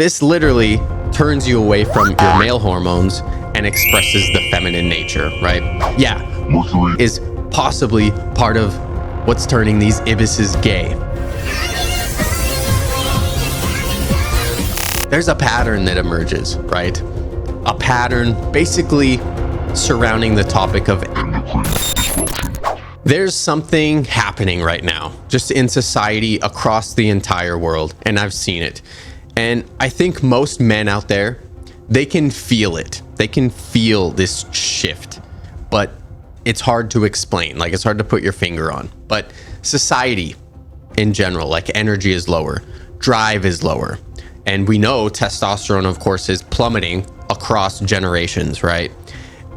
This literally turns you away from your male hormones and expresses the feminine nature, right? Yeah, Mercury is possibly part of what's turning these ibises gay. There's a pattern that emerges, right? A pattern basically surrounding the topic of endocrine disruption. There's something happening right now, just in society across the entire world, and I've seen it. And I think most men out there, they can feel it. They can feel this shift, but it's hard to explain. Like, it's hard to put your finger on. But society in general, like, energy is lower, drive is lower. And we know testosterone, of course, is plummeting across generations, right?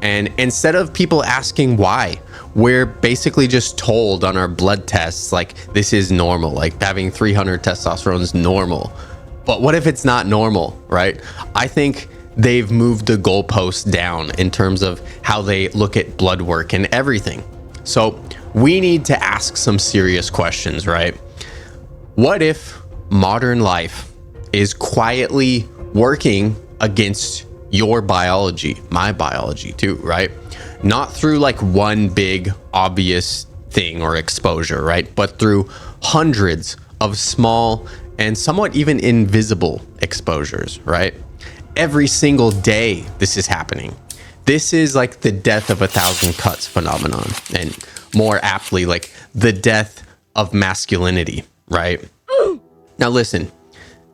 And instead of people asking why, we're basically just told on our blood tests, like, this is normal, like having 300 testosterone is normal. But what if it's not normal, right? I think they've moved the goalposts down in terms of how they look at blood work and everything. So we need to ask some serious questions, right? What if modern life is quietly working against your biology, my biology too, right? Not through like one big obvious thing or exposure, right? But through hundreds of small and somewhat even invisible exposures, right? Every single day this is happening. This is like the death of 1,000 cuts phenomenon, and more aptly, like the death of masculinity, right? Now listen,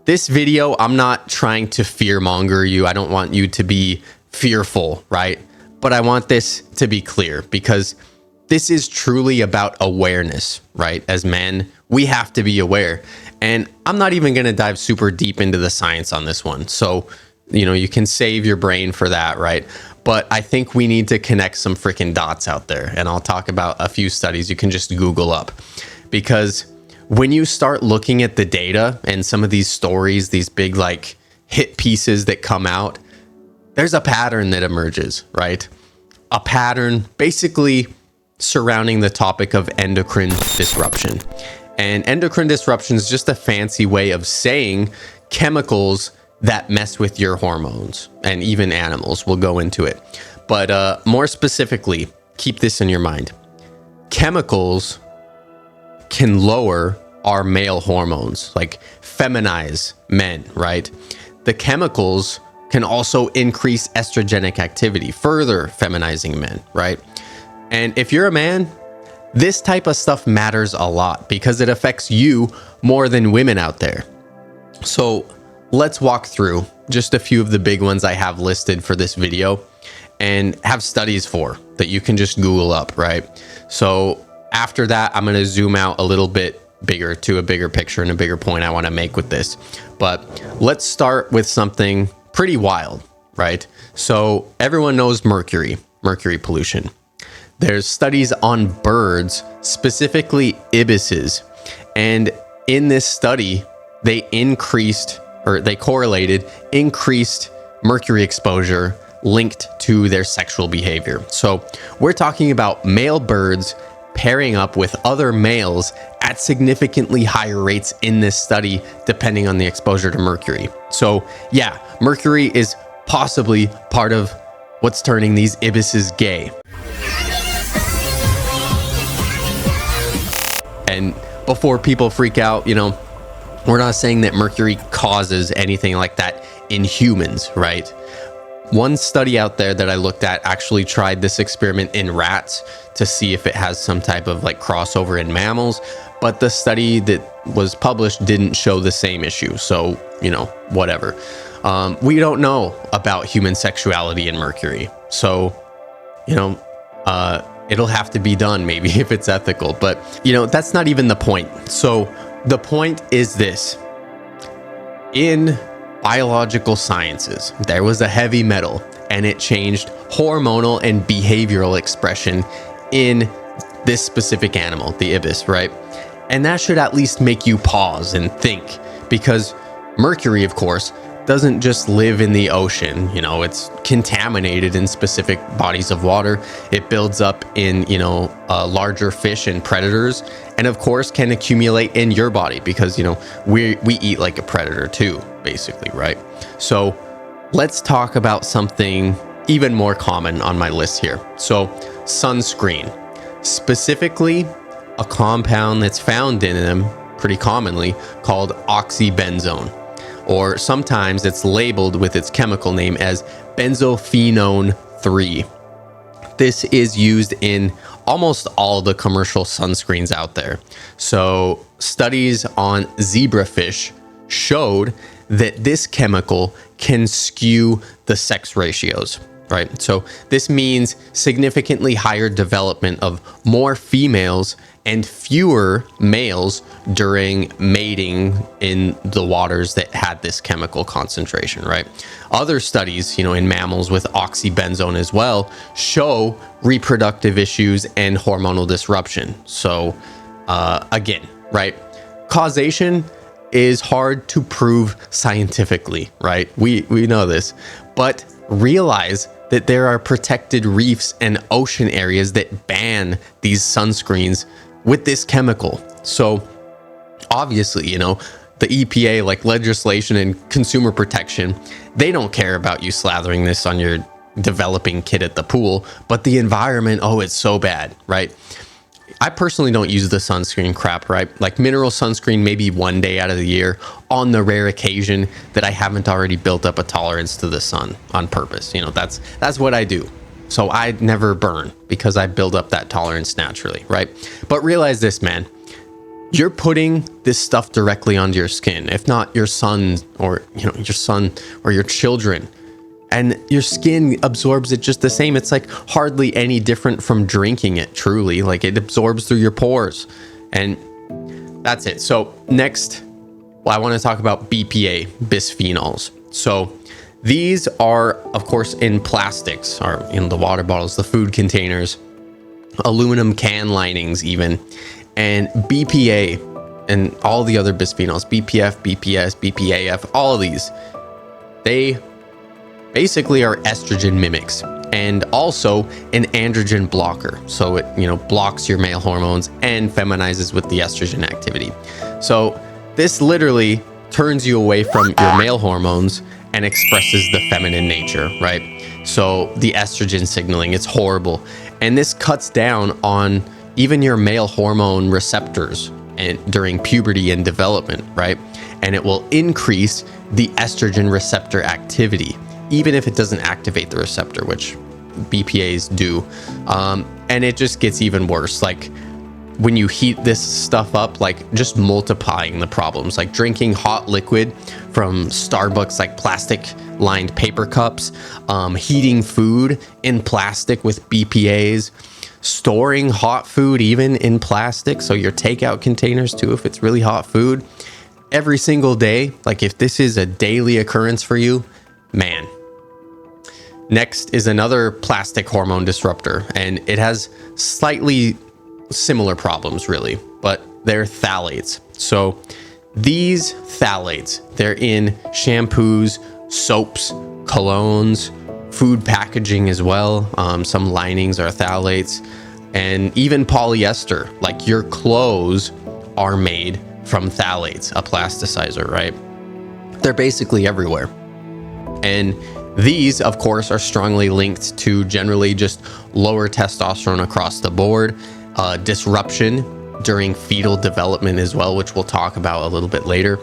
this video, I'm not trying to fearmonger you. I don't want you to be fearful, right? But I want this to be clear, because this is truly about awareness, right? As men, we have to be aware. And I'm not even going to dive super deep into the science on this one. So, you know, you can save your brain for that, right? But I think we need to connect some freaking dots out there. And I'll talk about a few studies you can just Google up. Because when you start looking at the data and some of these stories, these big like hit pieces that come out, there's a pattern that emerges, right? A pattern basically surrounding the topic of endocrine disruption. And endocrine disruption is just a fancy way of saying chemicals that mess with your hormones, and even animals. We'll go into it. But more specifically, keep this in your mind. Chemicals can lower our male hormones, like feminize men, right? The chemicals can also increase estrogenic activity, further feminizing men, right? And if you're a man, this type of stuff matters a lot because it affects you more than women out there. So let's walk through just a few of the big ones I have listed for this video and have studies for that you can just Google up, right? So after that, I'm going to zoom out a little bit bigger to a bigger picture and a bigger point I want to make with this. But let's start with something pretty wild, right? So everyone knows mercury pollution. There's studies on birds, specifically ibises. And in this study, they correlated increased mercury exposure linked to their sexual behavior. So we're talking about male birds pairing up with other males at significantly higher rates in this study, depending on the exposure to mercury. So yeah, mercury is possibly part of what's turning these ibises gay. And before people freak out, you know, we're not saying that mercury causes anything like that in humans, right? One study out there that I looked at actually tried this experiment in rats to see if it has some type of like crossover in mammals, but the study that was published didn't show the same issue. So, you know, whatever. We don't know about human sexuality in mercury. So, you know, it'll have to be done maybe if it's ethical, but you know, that's not even the point. So the point is this: in biological sciences, there was a heavy metal and it changed hormonal and behavioral expression in this specific animal, the ibis, right? And that should at least make you pause and think, because mercury, of course, doesn't just live in the ocean. You know, it's contaminated in specific bodies of water. It builds up in, larger fish and predators, and of course can accumulate in your body because, we eat like a predator too, basically, right? So let's talk about something even more common on my list here. So sunscreen, specifically a compound that's found in them pretty commonly called oxybenzone, or sometimes it's labeled with its chemical name as benzophenone 3. This is used in almost all the commercial sunscreens out there. So studies on zebrafish showed that this chemical can skew the sex ratios, right? So this means significantly higher development of more females and fewer males during mating in the waters that had this chemical concentration, right? Other studies, in mammals with oxybenzone as well, show reproductive issues and hormonal disruption. So again, right? Causation is hard to prove scientifically, right? We know this, but realize that there are protected reefs and ocean areas that ban these sunscreens with this chemical. So obviously, the EPA, like legislation and consumer protection, they don't care about you slathering this on your developing kid at the pool, but the environment, oh, it's so bad, right? I personally don't use the sunscreen crap, right? Like mineral sunscreen maybe one day out of the year on the rare occasion that I haven't already built up a tolerance to the sun on purpose. That's what I do. So I never burn because I build up that tolerance naturally, right? But realize this, man, you're putting this stuff directly onto your skin, if not your son or, your son or your children. And your skin absorbs it just the same. It's like hardly any different from drinking it, truly. Like it absorbs through your pores. And that's it. So next, I want to talk about BPA, bisphenols. So these are, of course, in plastics, or in the water bottles, the food containers, aluminum can linings even. And BPA and all the other bisphenols, BPF, BPS, BPAF, all of these, they basically are estrogen mimics and also an androgen blocker. So it, blocks your male hormones and feminizes with the estrogen activity. So this literally turns you away from your male hormones and expresses the feminine nature, right? So the estrogen signaling, it's horrible. And this cuts down on even your male hormone receptors and during puberty and development, right? And it will increase the estrogen receptor activity, even if it doesn't activate the receptor, which BPAs do. And it just gets even worse. Like when you heat this stuff up, like just multiplying the problems, like drinking hot liquid from Starbucks, like plastic lined paper cups, heating food in plastic with BPAs, storing hot food even in plastic. So your takeout containers too, if it's really hot food, every single day. Like if this is a daily occurrence for you, man. Next is another plastic hormone disruptor, and it has slightly similar problems really, but they're phthalates. So these phthalates, they're in shampoos, soaps, colognes, food packaging as well. Some linings are phthalates, and even polyester, like your clothes are made from phthalates, a plasticizer, right? They're basically everywhere. And these, of course, are strongly linked to generally just lower testosterone across the board, disruption during fetal development as well, which we'll talk about a little bit later,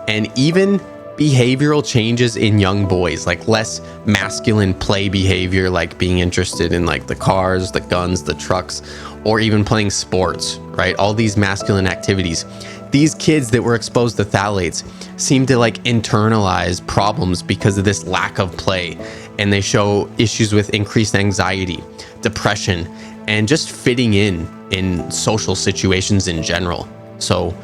and even behavioral changes in young boys, like less masculine play behavior, like being interested in like the cars, the guns, the trucks, or even playing sports, right? All these masculine activities. These kids that were exposed to phthalates seem to like internalize problems because of this lack of play, and they show issues with increased anxiety, depression, and just fitting in social situations in general. So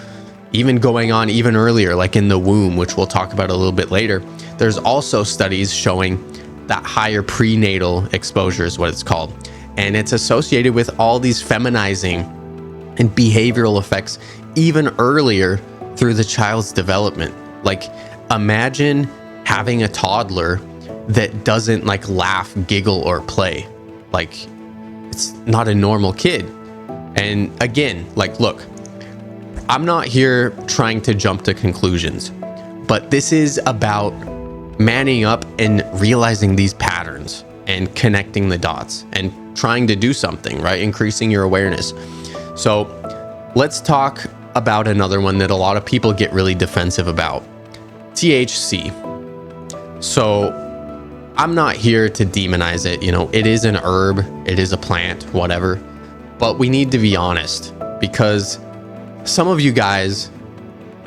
even going on even earlier, like in the womb, which we'll talk about a little bit later, there's also studies showing that higher prenatal exposure is what it's called. And it's associated with all these feminizing and behavioral effects even earlier through the child's development. Like imagine having a toddler that doesn't like laugh, giggle, or play. Like, it's not a normal kid. And again, like, look, I'm not here trying to jump to conclusions, but this is about manning up and realizing these patterns and connecting the dots and trying to do something, right? Increasing your awareness. So let's talk about another one that a lot of people get really defensive about: THC. So I'm not here to demonize it. You know, it is an herb, it is a plant, whatever. But we need to be honest, because some of you guys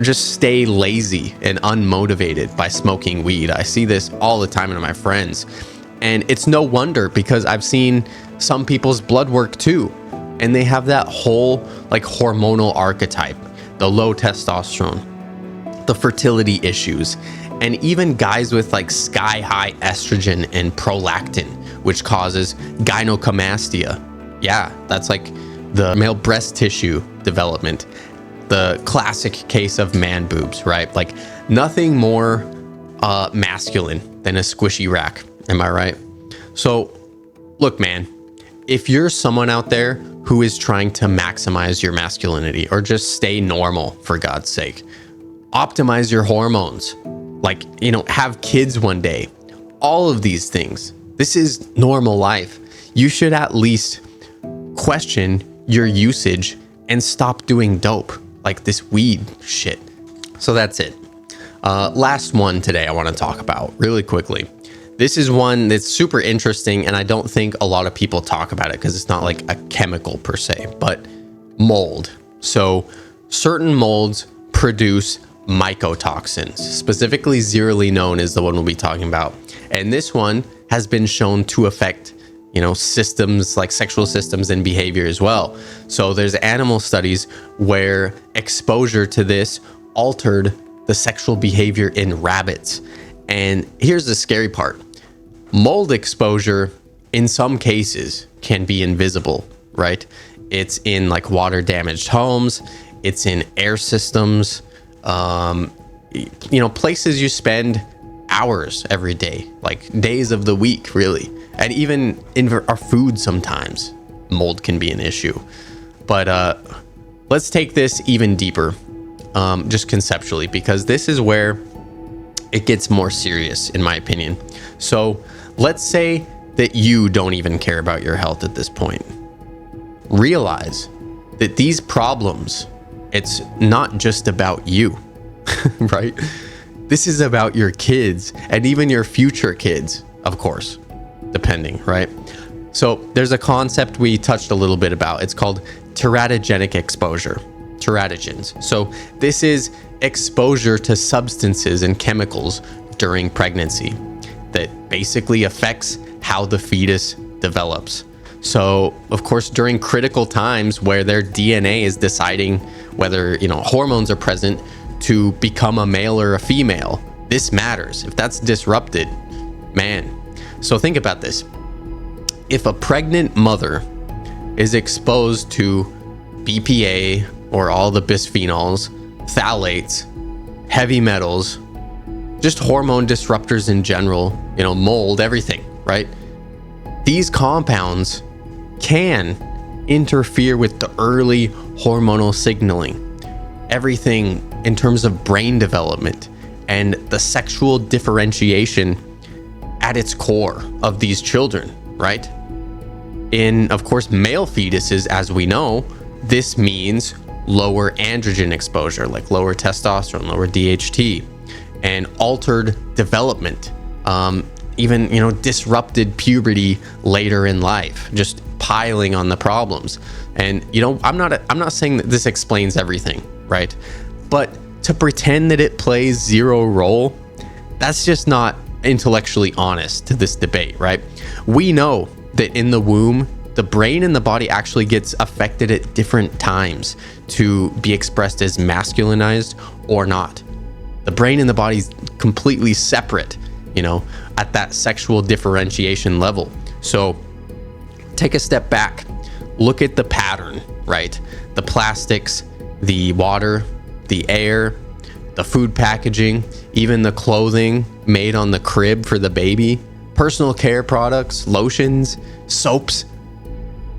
just stay lazy and unmotivated by smoking weed. I see this all the time in my friends. And it's no wonder, because I've seen some people's blood work too. And they have that whole like hormonal archetype, the low testosterone, the fertility issues, and even guys with like sky high estrogen and prolactin, which causes gynecomastia. Yeah, that's like the male breast tissue development, the classic case of man boobs, right? Like nothing more masculine than a squishy rack. Am I right? So look, man, if you're someone out there who is trying to maximize your masculinity or just stay normal, for God's sake, optimize your hormones, like, you know, have kids one day, all of these things. This is normal life. You should at least question your usage and stop doing dope, like this weed shit. So that's it. Last one today I want to talk about really quickly. This is one that's super interesting, and I don't think a lot of people talk about it because it's not like a chemical per se, but mold. So certain molds produce mycotoxins, specifically zearly known is the one we'll be talking about. And this one has been shown to affect, you know, systems like sexual systems and behavior as well. So there's animal studies where exposure to this altered the sexual behavior in rabbits. And here's the scary part. Mold exposure in some cases can be invisible, right? It's in like water damaged homes, it's in air systems, you know, places you spend hours every day, like days of the week, really. And even in our food, sometimes mold can be an issue. But let's take this even deeper, just conceptually, because this is where it gets more serious, in my opinion. So let's say that you don't even care about your health at this point. Realize that these problems, it's not just about you, right? This is about your kids and even your future kids, of course, depending, right? So there's a concept we touched a little bit about. It's called teratogenic exposure, teratogens. So this is exposure to substances and chemicals during pregnancy that basically affects how the fetus develops. So of course, during critical times where their DNA is deciding whether, you know, hormones are present to become a male or a female, this matters. If that's disrupted, man. So think about this. If a pregnant mother is exposed to BPA or all the bisphenols, phthalates, heavy metals, just hormone disruptors in general, you know, mold, everything, right? These compounds can interfere with the early hormonal signaling, everything in terms of brain development and the sexual differentiation at its core of these children, right? In, of course, male fetuses, as we know, this means lower androgen exposure, like lower testosterone, lower DHT, and altered development, even, you know, disrupted puberty later in life, just piling on the problems. And, you know, I'm not saying that this explains everything, right? But to pretend that it plays zero role, that's just not intellectually honest to this debate, right? We know that in the womb, the brain and the body actually gets affected at different times to be expressed as masculinized or not. The brain and the body is completely separate, you know, at that sexual differentiation level. So take a step back, look at the pattern, right? The plastics, the water, the air, the food packaging, even the clothing, made on the crib for the baby, personal care products, lotions, soaps,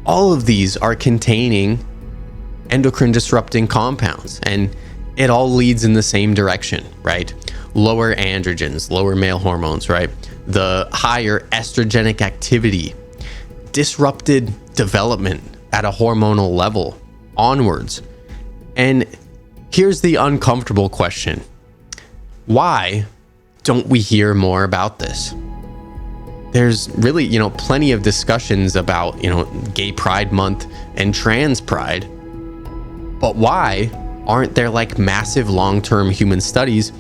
all of these are containing endocrine disrupting compounds, and it all leads in the same direction, right? Lower androgens, lower male hormones, right? The higher estrogenic activity, disrupted development at a hormonal level onwards. And here's the uncomfortable question. Why don't we hear more about this? There's really, plenty of discussions about, Gay Pride Month and Trans Pride. But why aren't there like massive long-term human studies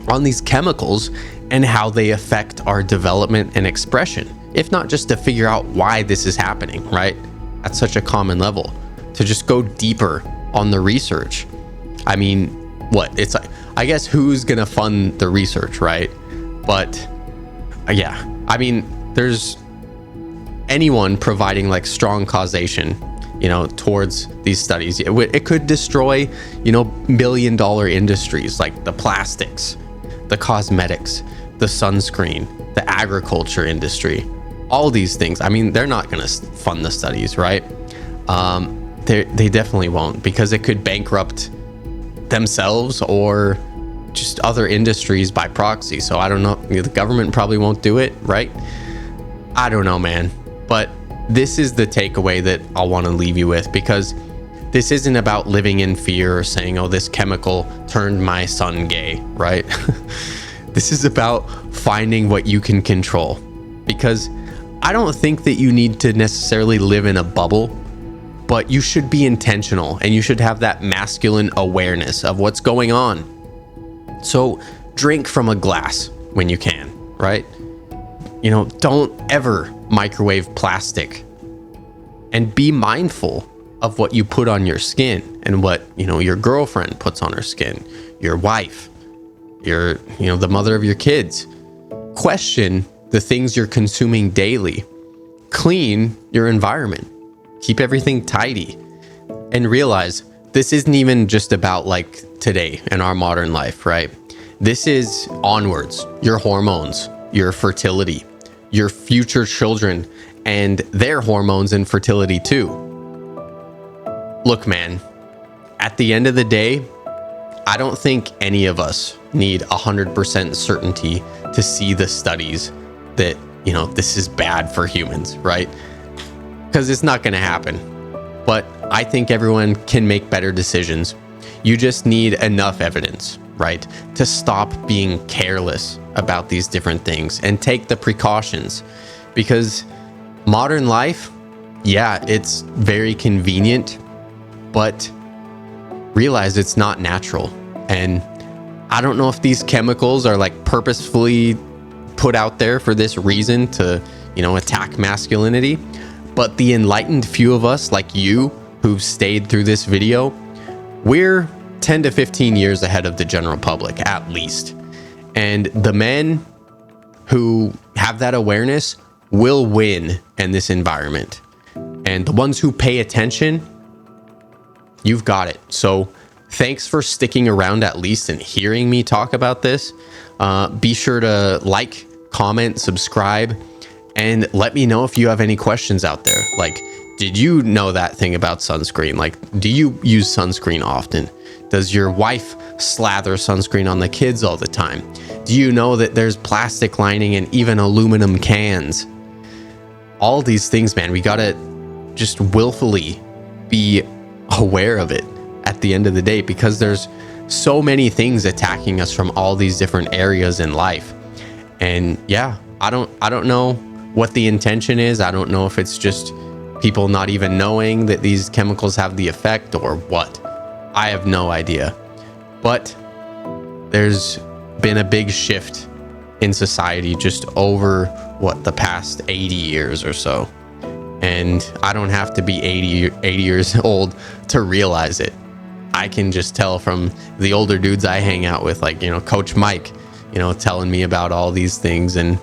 on these chemicals and how they affect our development and expression? If not just to figure out why this is happening, right? At such a common level, to just go deeper on the research. I mean, it's like, I guess who's gonna fund the research, right? But yeah, I mean, there's anyone providing like strong causation, towards these studies. It could destroy, billion-dollar industries like the plastics, the cosmetics, the sunscreen, the agriculture industry, all these things. I mean, they're not going to fund the studies, right? They definitely won't, because it could bankrupt themselves or just other industries by proxy. So I don't know, the government probably won't do it, right? I don't know, man. But this is the takeaway that I want to leave you with, because this isn't about living in fear or saying, oh, this chemical turned my son gay, right? This is about finding what you can control, because I don't think that you need to necessarily live in a bubble, but you should be intentional and you should have that masculine awareness of what's going on. So drink from a glass when you can, right? Don't ever microwave plastic, and be mindful of what you put on your skin and what, your girlfriend puts on her skin, your wife, the mother of your kids. Question the things you're consuming daily. Clean your environment. Keep everything tidy, and realize this isn't even just about like today in our modern life, right? This is onwards, your hormones, your fertility, your future children and their hormones and fertility too. Look, man, at the end of the day, I don't think any of us need 100% certainty to see the studies that, this is bad for humans, right? Because it's not going to happen. But I think everyone can make better decisions. You just need enough evidence, right, to stop being careless about these different things and take the precautions. Because modern life, yeah, it's very convenient, but realize it's not natural. And I don't know if these chemicals are like purposefully put out there for this reason to, attack masculinity. But the enlightened few of us like you who've stayed through this video, we're 10 to 15 years ahead of the general public, at least. And the men who have that awareness will win in this environment. And the ones who pay attention, you've got it. So thanks for sticking around at least and hearing me talk about this. Be sure to like, comment, subscribe, and let me know if you have any questions out there. Like, did you know that thing about sunscreen? Like, do you use sunscreen often? Does your wife slather sunscreen on the kids all the time? Do you know that there's plastic lining and even aluminum cans? All these things, man, we gotta just willfully be aware of it at the end of the day, because there's so many things attacking us from all these different areas in life. And yeah, I don't know what the intention is. I don't know if it's just people not even knowing that these chemicals have the effect or what. I have no idea. But there's been a big shift in society just over the past 80 years or so. And I don't have to be 80 years old to realize it. I can just tell from the older dudes I hang out with, like, Coach Mike, telling me about all these things. And,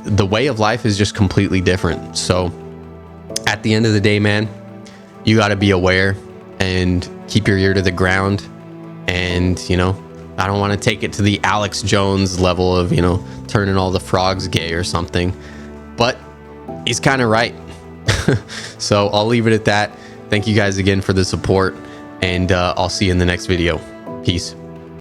the way of life is just completely different. So at the end of the day, man, you got to be aware and keep your ear to the ground and, I don't want to take it to the Alex Jones level of, you know, turning all the frogs gay or something, but he's kind of right. So I'll leave it at that. Thank you guys again for the support, and I'll see you in the next video. Peace.